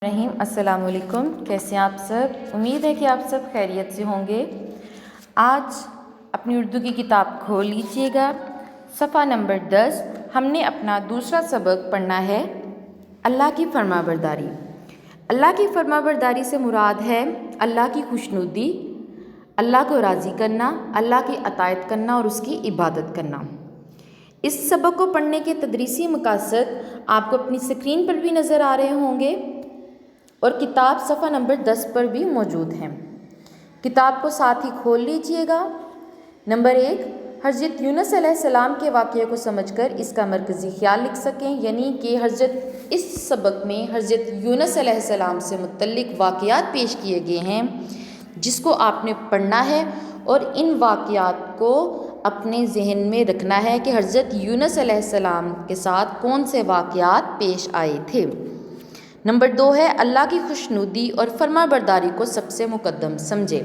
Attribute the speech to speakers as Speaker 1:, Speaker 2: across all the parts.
Speaker 1: رحیم السلام علیکم، کیسے ہیں آپ سب؟ امید ہے کہ آپ سب خیریت سے ہوں گے۔ آج اپنی اردو کی کتاب کھول لیجئے گا، صفحہ نمبر 10۔ ہم نے اپنا دوسرا سبق پڑھنا ہے اللہ کی فرما برداری۔ اللہ کی فرما برداری سے مراد ہے اللہ کی خوشنودی، اللہ کو راضی کرنا، اللہ کی اطاعت کرنا اور اس کی عبادت کرنا۔ اس سبق کو پڑھنے کے تدریسی مقاصد آپ کو اپنی اسکرین پر بھی نظر آ رہے ہوں گے اور کتاب صفحہ نمبر 10 پر بھی موجود ہیں۔ کتاب کو ساتھ ہی کھول لیجئے گا۔ نمبر 1، حضرت یونس علیہ السلام کے واقعے کو سمجھ کر اس کا مرکزی خیال لکھ سکیں، یعنی کہ اس سبق میں حضرت یونس علیہ السلام سے متعلق واقعات پیش کیے گئے ہیں جس کو آپ نے پڑھنا ہے اور ان واقعات کو اپنے ذہن میں رکھنا ہے کہ حضرت یونس علیہ السلام کے ساتھ کون سے واقعات پیش آئے تھے۔ نمبر 2 ہے اللہ کی خوشنودی اور فرما برداری کو سب سے مقدم سمجھے۔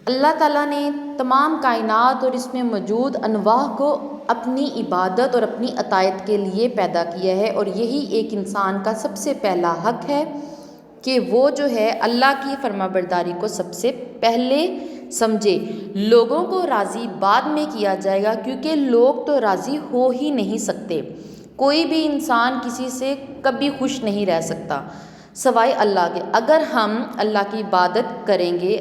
Speaker 1: اللہ تعالیٰ نے تمام کائنات اور اس میں موجود انواع کو اپنی عبادت اور اپنی اطاعت کے لیے پیدا کیا ہے، اور یہی ایک انسان کا سب سے پہلا حق ہے کہ وہ جو ہے اللہ کی فرما برداری کو سب سے پہلے سمجھے۔ لوگوں کو راضی بعد میں کیا جائے گا، کیونکہ لوگ تو راضی ہو ہی نہیں سکتے۔ کوئی بھی انسان کسی سے کبھی خوش نہیں رہ سکتا سوائے اللہ کے۔ اگر ہم اللہ کی عبادت کریں گے،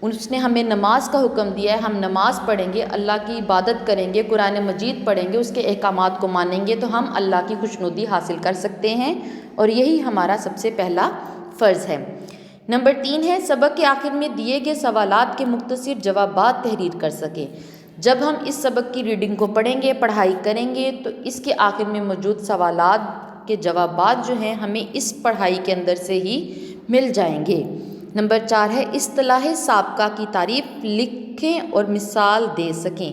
Speaker 1: اس نے ہمیں نماز کا حکم دیا ہے، ہم نماز پڑھیں گے، اللہ کی عبادت کریں گے، قرآن مجید پڑھیں گے، اس کے احکامات کو مانیں گے، تو ہم اللہ کی خوشنودی حاصل کر سکتے ہیں، اور یہی ہمارا سب سے پہلا فرض ہے۔ نمبر 3 ہے سبق کے آخر میں دیے گئے سوالات کے مختصر جوابات تحریر کر سکیں۔ جب ہم اس سبق کی ریڈنگ کو پڑھیں گے، پڑھائی کریں گے، تو اس کے آخر میں موجود سوالات کے جوابات جو ہیں ہمیں اس پڑھائی کے اندر سے ہی مل جائیں گے۔ نمبر 4 ہے اصطلاح سابقہ کی تعریف لکھیں اور مثال دے سکیں۔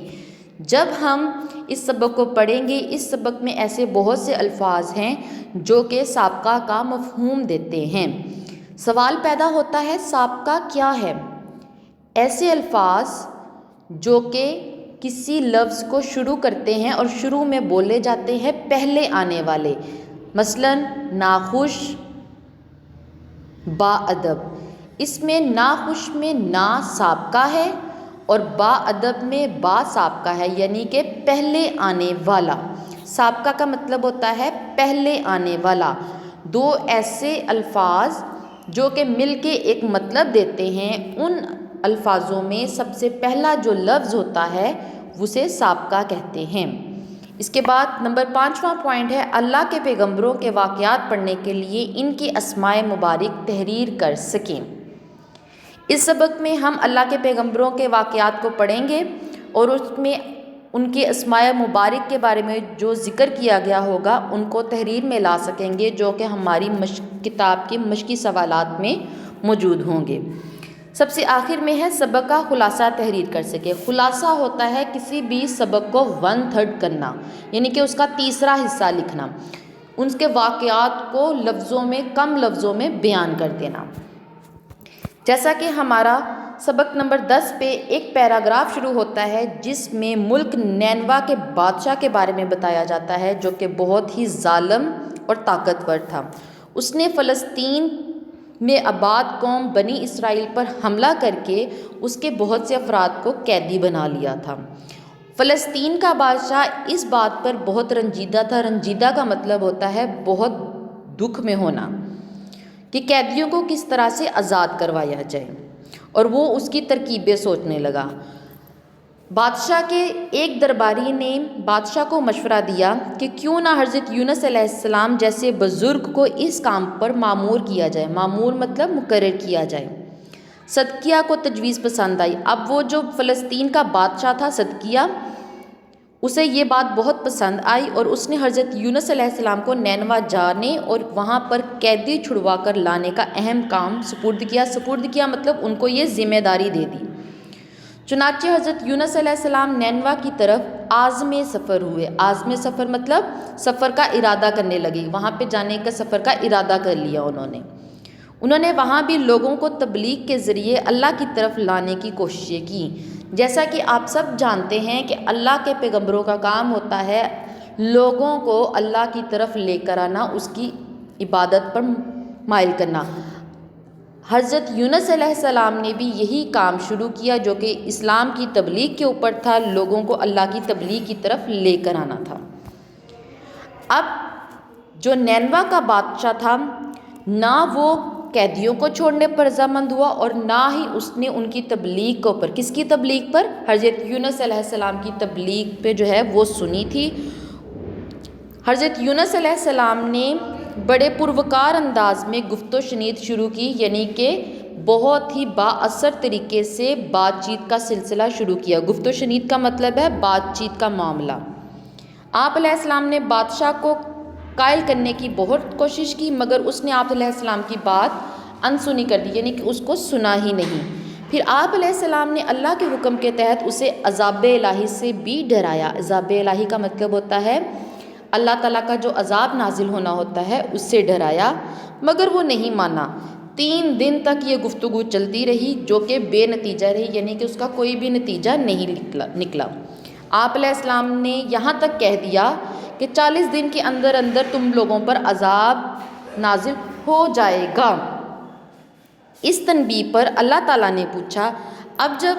Speaker 1: جب ہم اس سبق کو پڑھیں گے، اس سبق میں ایسے بہت سے الفاظ ہیں جو کہ سابقہ کا مفہوم دیتے ہیں۔ سوال پیدا ہوتا ہے سابقہ کیا ہے؟ ایسے الفاظ جو کہ کسی لفظ کو شروع کرتے ہیں اور شروع میں بولے جاتے ہیں پہلے آنے والے، مثلا ناخوش، با ادب۔ اس میں ناخوش میں نا سابقہ ہے اور با ادب میں با سابقہ ہے، یعنی کہ پہلے آنے والا۔ سابقہ کا مطلب ہوتا ہے پہلے آنے والا۔ دو ایسے الفاظ جو کہ مل کے ایک مطلب دیتے ہیں، ان الفاظوں میں سب سے پہلا جو لفظ ہوتا ہے اسے سابقہ کہتے ہیں۔ اس کے بعد نمبر 5واں پوائنٹ ہے اللہ کے پیغمبروں کے واقعات پڑھنے کے لیے ان کی اسماء مبارک تحریر کر سکیں۔ اس سبق میں ہم اللہ کے پیغمبروں کے واقعات کو پڑھیں گے اور اس میں ان کے اسماء مبارک کے بارے میں جو ذکر کیا گیا ہوگا ان کو تحریر میں لا سکیں گے، جو کہ ہماری کتاب کے مشقی سوالات میں موجود ہوں گے۔ سب سے آخر میں ہے سبق کا خلاصہ تحریر کر سکے۔ خلاصہ ہوتا ہے کسی بھی سبق کو 1/3 کرنا، یعنی کہ اس کا تیسرا حصہ لکھنا، ان کے واقعات کو لفظوں میں، کم لفظوں میں بیان کر دینا۔ جیسا کہ ہمارا سبق نمبر 10 پہ ایک پیراگراف شروع ہوتا ہے جس میں ملک نینوا کے بادشاہ کے بارے میں بتایا جاتا ہے، جو کہ بہت ہی ظالم اور طاقتور تھا۔ اس نے فلسطین میں آباد قوم بنی اسرائیل پر حملہ کر کے اس کے بہت سے افراد کو قیدی بنا لیا تھا۔ فلسطین کا بادشاہ اس بات پر بہت رنجیدہ تھا۔ رنجیدہ کا مطلب ہوتا ہے بہت دکھ میں ہونا، کہ قیدیوں کو کس طرح سے آزاد کروایا جائے، اور وہ اس کی ترکیبیں سوچنے لگا۔ بادشاہ کے ایک درباری نے بادشاہ کو مشورہ دیا کہ کیوں نہ حضرت یونس علیہ السلام جیسے بزرگ کو اس کام پر مامور کیا جائے۔ مامور مطلب مقرر کیا جائے۔ صدقیہ کو تجویز پسند آئی۔ اب وہ جو فلسطین کا بادشاہ تھا صدقیہ، اسے یہ بات بہت پسند آئی اور اس نے حضرت یونس علیہ السلام کو نینوا جانے اور وہاں پر قیدی چھڑوا کر لانے کا اہم کام سپرد کیا۔ سپرد کیا مطلب ان کو یہ ذمہ داری دے دی۔ چنانچہ حضرت یونس علیہ السلام نینوا کی طرف عازم سفر ہوئے۔ عازم سفر مطلب سفر کا ارادہ کرنے لگے، وہاں پہ جانے کا سفر کا ارادہ کر لیا انہوں نے وہاں بھی لوگوں کو تبلیغ کے ذریعے اللہ کی طرف لانے کی کوششیں کی۔ جیسا کہ آپ سب جانتے ہیں کہ اللہ کے پیغمبروں کا کام ہوتا ہے لوگوں کو اللہ کی طرف لے کر آنا، اس کی عبادت پر مائل کرنا۔ حضرت یونس علیہ السلام نے بھی یہی کام شروع کیا جو کہ اسلام کی تبلیغ کے اوپر تھا، لوگوں کو اللہ کی تبلیغ کی طرف لے کر آنا تھا۔ اب جو نینوا کا بادشاہ تھا، نہ وہ قیدیوں کو چھوڑنے پر رضامند ہوا اور نہ ہی اس نے ان کی تبلیغ کے اوپر، کس کی تبلیغ پر؟ حضرت یونس علیہ السلام کی تبلیغ پہ جو ہے وہ سنی تھی۔ حضرت یونس علیہ السلام نے بڑے پروکار انداز میں گفت و شنید شروع کی، یعنی کہ بہت ہی با اثر طریقے سے بات چیت کا سلسلہ شروع کیا۔ گفت و شنید کا مطلب ہے بات چیت کا معاملہ۔ آپ علیہ السلام نے بادشاہ کو قائل کرنے کی بہت کوشش کی، مگر اس نے آپ علیہ السلام کی بات انسنی کر دی، یعنی کہ اس کو سنا ہی نہیں۔ پھر آپ علیہ السلام نے اللہ کے حکم کے تحت اسے عذاب الہی سے بھی ڈرایا۔ عذاب الہی کا مطلب ہوتا ہے اللہ تعالیٰ کا جو عذاب نازل ہونا ہوتا ہے، اس سے ڈرایا، مگر وہ نہیں مانا۔ 3 دن تک یہ گفتگو چلتی رہی جو کہ بے نتیجہ رہی، یعنی کہ اس کا کوئی بھی نتیجہ نہیں نکلا۔ آپ علیہ السلام نے یہاں تک کہہ دیا کہ 40 دن کے اندر اندر تم لوگوں پر عذاب نازل ہو جائے گا۔ اس تنبیہ پر اللہ تعالیٰ نے پوچھا، اب جب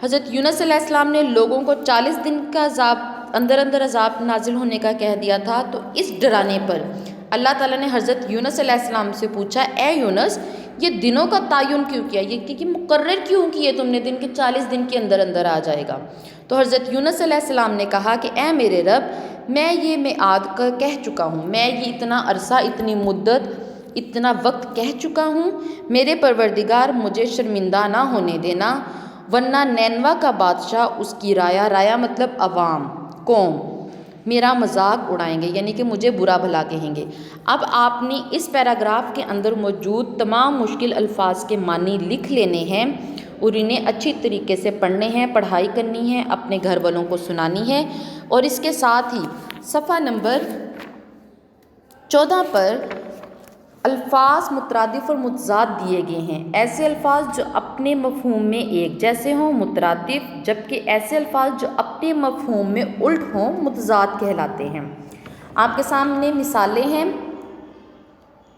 Speaker 1: حضرت یونس علیہ السلام نے لوگوں کو 40 دن کا اندر عذاب نازل ہونے کا کہہ دیا تھا، تو اس ڈرانے پر اللہ تعالیٰ نے حضرت یونس علیہ السلام سے پوچھا، اے یونس یہ دنوں کا تعین کیوں کیا، یہ کہ مقرر کیوں کیے تم نے دن کے 40 دن کے اندر اندر آ جائے گا؟ تو حضرت یونس علیہ السلام نے کہا کہ اے میرے رب، میں یہ میعاد کا کہہ چکا ہوں، میں یہ اتنا عرصہ، اتنی مدت، اتنا وقت کہہ چکا ہوں، میرے پروردگار مجھے شرمندہ نہ ہونے دینا، ورنہ نینوا کا بادشاہ، اس کی رایا مطلب عوام، قوم، میرا مذاق اڑائیں گے، یعنی کہ مجھے برا بھلا کہیں گے۔ اب آپ نے اس پیراگراف کے اندر موجود تمام مشکل الفاظ کے معنی لکھ لینے ہیں اور انہیں اچھی طریقے سے پڑھنے ہیں، پڑھائی کرنی ہے، اپنے گھر والوں کو سنانی ہے، اور اس کے ساتھ ہی صفحہ نمبر 14 پر الفاظ مترادف اور متضاد دیے گئے ہیں۔ ایسے الفاظ جو اپنے مفہوم میں ایک جیسے ہوں مترادف، جبکہ ایسے الفاظ جو اپنے مفہوم میں الٹ ہوں متضاد کہلاتے ہیں۔ آپ کے سامنے مثالیں ہیں۔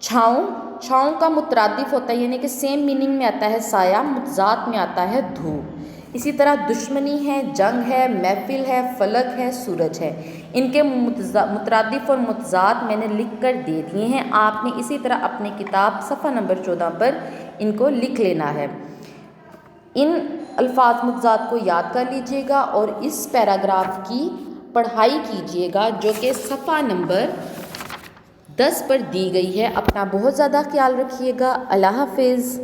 Speaker 1: چھاؤں کا مترادف ہوتا ہے، یعنی کہ سیم میننگ میں آتا ہے سایہ، متضاد میں آتا ہے دھوپ۔ اسی طرح دشمنی ہے، جنگ ہے، محفل ہے، فلک ہے، سورج ہے۔ ان کے مترادف اور متضاد میں نے لکھ کر دے دیے ہیں، آپ نے اسی طرح اپنی کتاب صفحہ نمبر 14 پر ان کو لکھ لینا ہے۔ ان الفاظ متضاد کو یاد کر لیجئے گا اور اس پیراگراف کی پڑھائی کیجئے گا جو کہ صفحہ نمبر 10 پر دی گئی ہے۔ اپنا بہت زیادہ خیال رکھیے گا۔ اللہ حافظ۔